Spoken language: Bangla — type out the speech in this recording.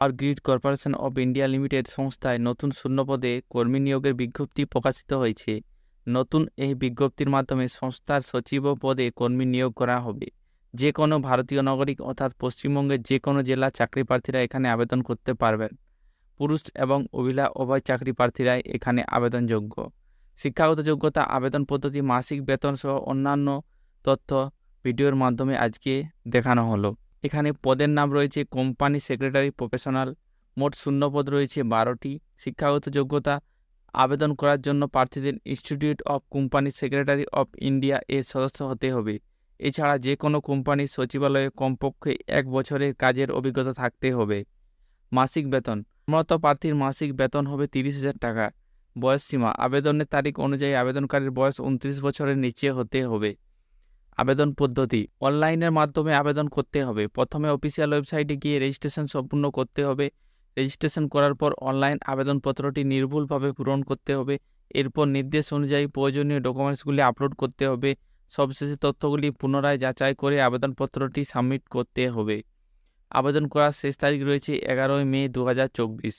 Power grid corporation of India limited সংস্থায় নতুন শূন্যপদে কর্মী নিয়োগের বিজ্ঞপ্তি প্রকাশিত হয়েছে। নতুন এই বিজ্ঞপ্তির মাধ্যমে সংস্থার সচিব পদে কর্মী নিয়োগ করা হবে। যে কোনো ভারতীয় নাগরিক অর্থাৎ পশ্চিমবঙ্গের যে কোনো জেলার চাকরি প্রার্থীরা এখানে আবেদন করতে পারবেন। পুরুষ এবং মহিলা উভয় চাকরি প্রার্থীরাই এখানে আবেদনযোগ্য। শিক্ষাগত যোগ্যতা, আবেদন পদ্ধতি, মাসিক বেতন সহ অন্যান্য তথ্য ভিডিওর মাধ্যমে আজকে দেখানো হলো। এখানে পদের নাম রয়েছে কোম্পানি সেক্রেটারি প্রফেশনাল। মোট শূন্যপদ রয়েছে 12টি। শিক্ষাগত যোগ্যতা, আবেদন করার জন্য প্রার্থীদের institute of company secretary of India এর সদস্য হতে হবে। এছাড়া যে কোনো কোম্পানির সচিবালয়ে কমপক্ষে 1 বছরের কাজের অভিজ্ঞতা থাকতে হবে। মাসিক বেতন, কর্মরত প্রার্থীর মাসিক বেতন হবে 30,000 টাকা। বয়স সীমা, আবেদনের তারিখ অনুযায়ী আবেদনকারীর বয়স 29 বছরের নিচে হতে হবে। আবেদন পদ্ধতি, অনলাইনের মাধ্যমে আবেদন করতে হবে। প্রথমে অফিসিয়াল ওয়েবসাইটে গিয়ে রেজিস্ট্রেশন সম্পূর্ণ করতে হবে। রেজিস্ট্রেশন করার পর অনলাইন আবেদনপত্রটি নির্ভুলভাবে পূরণ করতে হবে। এরপর নির্দেশ অনুযায়ী প্রয়োজনীয় ডকুমেন্টসগুলি আপলোড করতে হবে। সবশেষে তথ্যগুলি পুনরায় যাচাই করে আবেদনপত্রটি সাবমিট করতে হবে। আবেদন করার শেষ তারিখ রয়েছে 11 মে 2024।